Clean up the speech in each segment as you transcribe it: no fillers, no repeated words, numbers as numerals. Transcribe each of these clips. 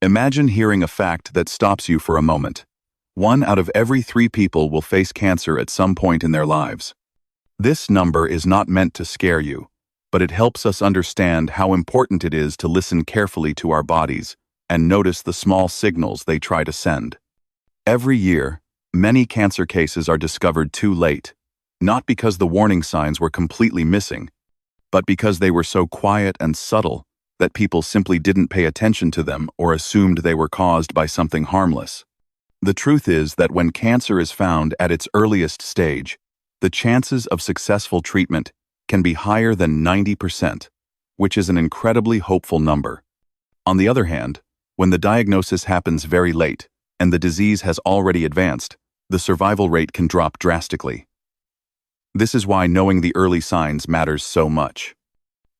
Imagine hearing a fact that stops you for a moment. 1 out of every 3 people will face cancer at some point in their lives. This number is not meant to scare you, but it helps us understand how important it is to listen carefully to our bodies and notice the small signals they try to send. Every year, many cancer cases are discovered too late, not because the warning signs were completely missing, but because they were so quiet and subtle that people simply didn't pay attention to them or assumed they were caused by something harmless. The truth is that when cancer is found at its earliest stage, the chances of successful treatment can be higher than 90%, which is an incredibly hopeful number. On the other hand, when the diagnosis happens very late and the disease has already advanced, the survival rate can drop drastically. This is why knowing the early signs matters so much.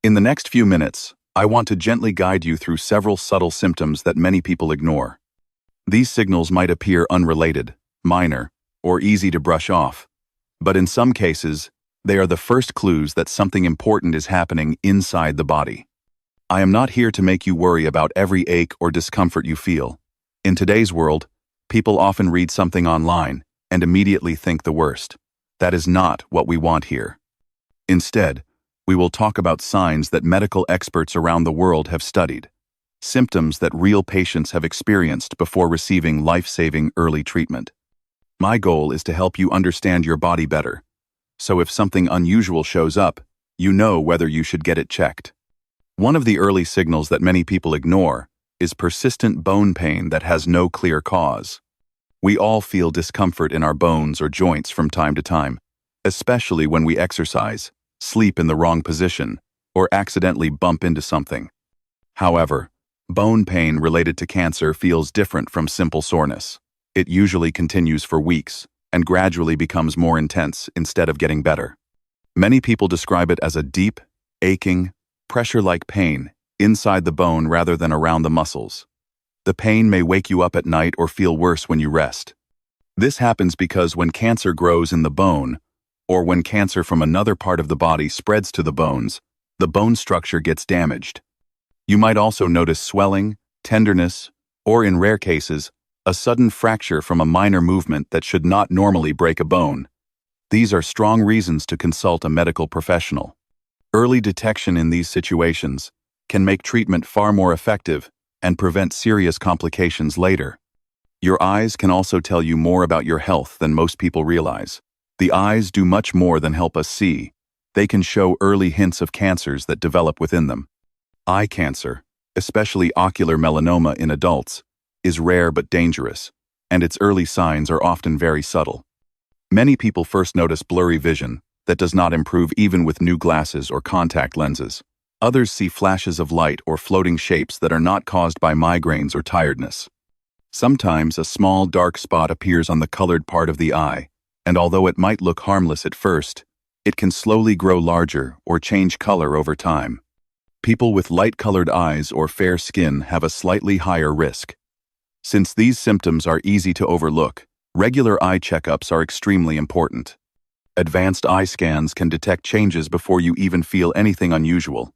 In the next few minutes, I want to gently guide you through several subtle symptoms that many people ignore. These signals might appear unrelated, minor, or easy to brush off, but in some cases, they are the first clues that something important is happening inside the body. I am not here to make you worry about every ache or discomfort you feel. In today's world, people often read something online and immediately think the worst. That is not what we want here. Instead, we will talk about signs that medical experts around the world have studied, symptoms that real patients have experienced before receiving life-saving early treatment. My goal is to help you understand your body better, so if something unusual shows up, you know whether you should get it checked. One of the early signals that many people ignore is persistent bone pain that has no clear cause. We all feel discomfort in our bones or joints from time to time, especially when we exercise, sleep in the wrong position, or accidentally bump into something. However, bone pain related to cancer feels different from simple soreness. It usually continues for weeks and gradually becomes more intense instead of getting better. Many people describe it as a deep, aching, pressure-like pain inside the bone rather than around the muscles. The pain may wake you up at night or feel worse when you rest. This happens because when cancer grows in the bone, or when cancer from another part of the body spreads to the bones, the bone structure gets damaged. You might also notice swelling, tenderness, or in rare cases, a sudden fracture from a minor movement that should not normally break a bone. These are strong reasons to consult a medical professional. Early detection in these situations can make treatment far more effective and prevent serious complications later. Your eyes can also tell you more about your health than most people realize. The eyes do much more than help us see. They can show early hints of cancers that develop within them. Eye cancer, especially ocular melanoma in adults, is rare but dangerous, and its early signs are often very subtle. Many people first notice blurry vision that does not improve even with new glasses or contact lenses. Others see flashes of light or floating shapes that are not caused by migraines or tiredness. Sometimes a small dark spot appears on the colored part of the eye, and although it might look harmless at first, it can slowly grow larger or change color over time. People with light-colored eyes or fair skin have a slightly higher risk. Since these symptoms are easy to overlook, regular eye checkups are extremely important. Advanced eye scans can detect changes before you even feel anything unusual.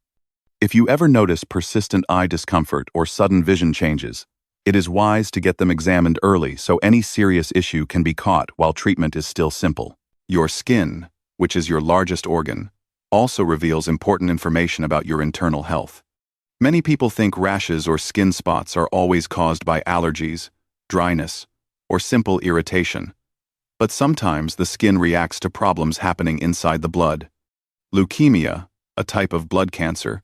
If you ever notice persistent eye discomfort or sudden vision changes, it is wise to get them examined early so any serious issue can be caught while treatment is still simple. Your skin, which is your largest organ, also reveals important information about your internal health. Many people think rashes or skin spots are always caused by allergies, dryness, or simple irritation. But sometimes the skin reacts to problems happening inside the blood. Leukemia, a type of blood cancer,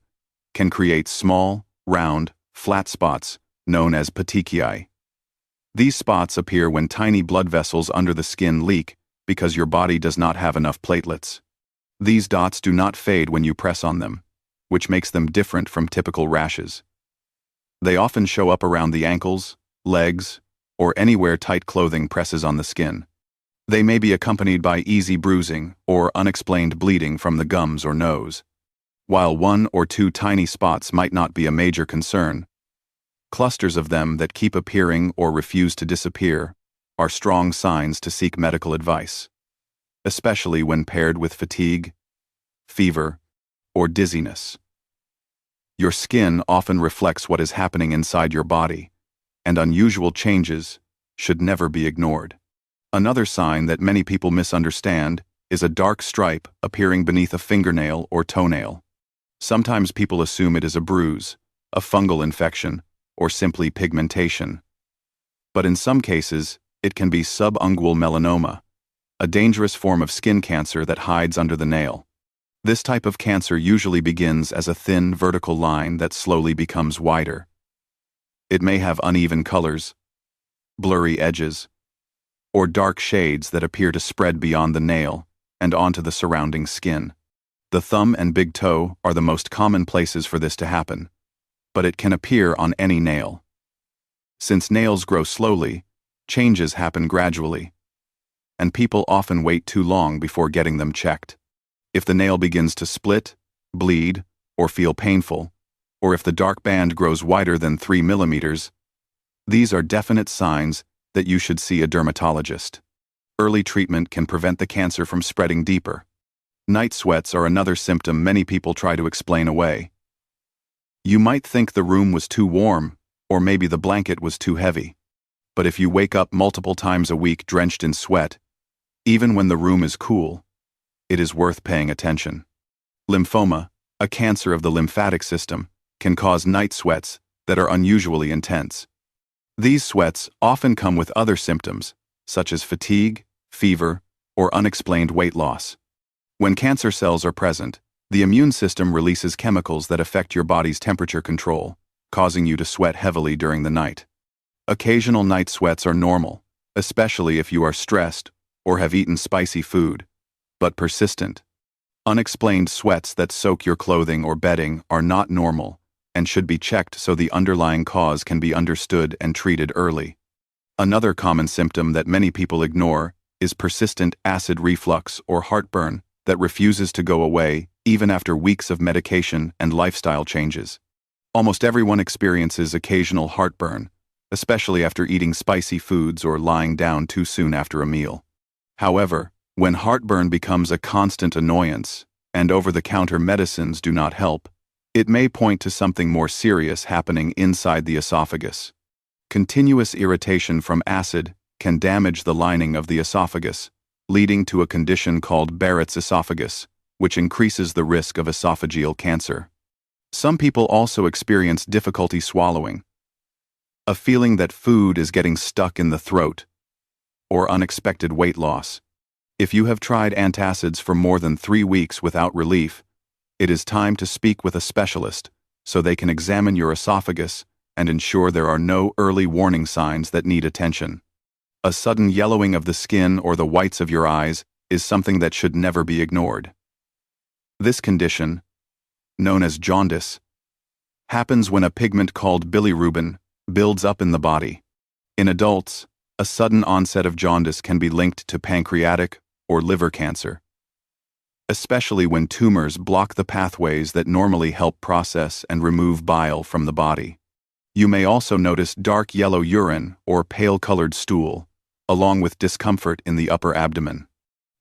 can create small, round, flat spots known as petechiae. These spots appear when tiny blood vessels under the skin leak because your body does not have enough platelets. These dots do not fade when you press on them, which makes them different from typical rashes. They often show up around the ankles, legs, or anywhere tight clothing presses on the skin. They may be accompanied by easy bruising or unexplained bleeding from the gums or nose. While 1 or 2 tiny spots might not be a major concern, clusters of them that keep appearing or refuse to disappear are strong signs to seek medical advice, especially when paired with fatigue, fever, or dizziness. Your skin often reflects what is happening inside your body, and unusual changes should never be ignored. Another sign that many people misunderstand is a dark stripe appearing beneath a fingernail or toenail. Sometimes people assume it is a bruise, a fungal infection, or simply pigmentation. But in some cases, it can be subungual melanoma, a dangerous form of skin cancer that hides under the nail. This type of cancer usually begins as a thin vertical line that slowly becomes wider. It may have uneven colors, blurry edges, or dark shades that appear to spread beyond the nail and onto the surrounding skin. The thumb and big toe are the most common places for this to happen, but it can appear on any nail. Since nails grow slowly, changes happen gradually, and people often wait too long before getting them checked. If the nail begins to split, bleed, or feel painful, or if the dark band grows wider than 3 millimeters, these are definite signs that you should see a dermatologist. Early treatment can prevent the cancer from spreading deeper. Night sweats are another symptom many people try to explain away. You might think the room was too warm, or maybe the blanket was too heavy. But if you wake up multiple times a week drenched in sweat, even when the room is cool, it is worth paying attention. Lymphoma, a cancer of the lymphatic system, can cause night sweats that are unusually intense. These sweats often come with other symptoms, such as fatigue, fever, or unexplained weight loss. When cancer cells are present, the immune system releases chemicals that affect your body's temperature control, causing you to sweat heavily during the night. Occasional night sweats are normal, especially if you are stressed or have eaten spicy food. But persistent, unexplained sweats that soak your clothing or bedding are not normal and should be checked so the underlying cause can be understood and treated early. Another common symptom that many people ignore is persistent acid reflux or heartburn that refuses to go away even after weeks of medication and lifestyle changes. Almost everyone experiences occasional heartburn, especially after eating spicy foods or lying down too soon after a meal. However, when heartburn becomes a constant annoyance, and over-the-counter medicines do not help, it may point to something more serious happening inside the esophagus. Continuous irritation from acid can damage the lining of the esophagus, leading to a condition called Barrett's esophagus, which increases the risk of esophageal cancer. Some people also experience difficulty swallowing, a feeling that food is getting stuck in the throat, or unexpected weight loss. If you have tried antacids for more than 3 weeks without relief, it is time to speak with a specialist so they can examine your esophagus and ensure there are no early warning signs that need attention. A sudden yellowing of the skin or the whites of your eyes is something that should never be ignored. This condition, known as jaundice, happens when a pigment called bilirubin builds up in the body. In adults, a sudden onset of jaundice can be linked to pancreatic or liver cancer, especially when tumors block the pathways that normally help process and remove bile from the body. You may also notice dark yellow urine or pale-colored stool, along with discomfort in the upper abdomen.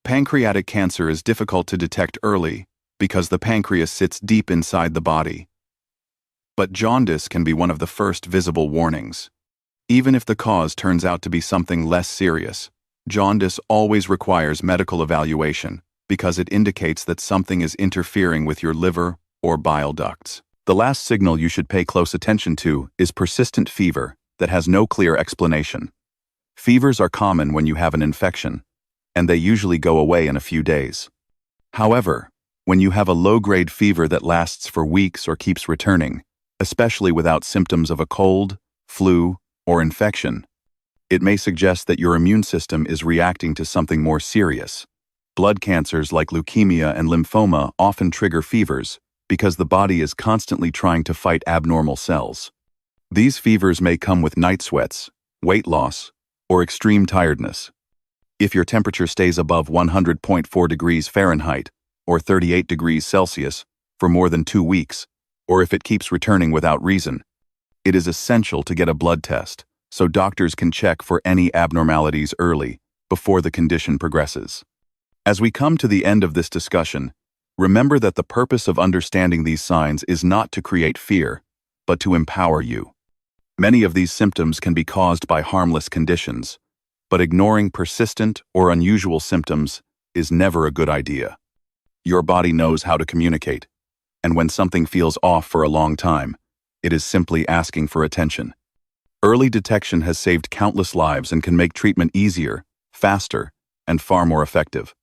Pancreatic cancer is difficult to detect early because the pancreas sits deep inside the body. But jaundice can be one of the first visible warnings. Even if the cause turns out to be something less serious, jaundice always requires medical evaluation because it indicates that something is interfering with your liver or bile ducts. The last signal you should pay close attention to is persistent fever that has no clear explanation. Fevers are common when you have an infection, and they usually go away in a few days. However, when you have a low-grade fever that lasts for weeks or keeps returning, especially without symptoms of a cold, flu, or infection, it may suggest that your immune system is reacting to something more serious. Blood cancers like leukemia and lymphoma often trigger fevers because the body is constantly trying to fight abnormal cells. These fevers may come with night sweats, weight loss, or extreme tiredness. If your temperature stays above 100.4 degrees Fahrenheit or 38 degrees Celsius for more than 2 weeks, or if it keeps returning without reason, it is essential to get a blood test so doctors can check for any abnormalities early before the condition progresses. As we come to the end of this discussion, remember that the purpose of understanding these signs is not to create fear, but to empower you. Many of these symptoms can be caused by harmless conditions, but ignoring persistent or unusual symptoms is never a good idea. Your body knows how to communicate, and when something feels off for a long time, it is simply asking for attention. Early detection has saved countless lives and can make treatment easier, faster, and far more effective.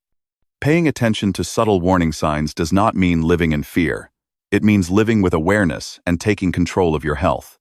Paying attention to subtle warning signs does not mean living in fear. It means living with awareness and taking control of your health.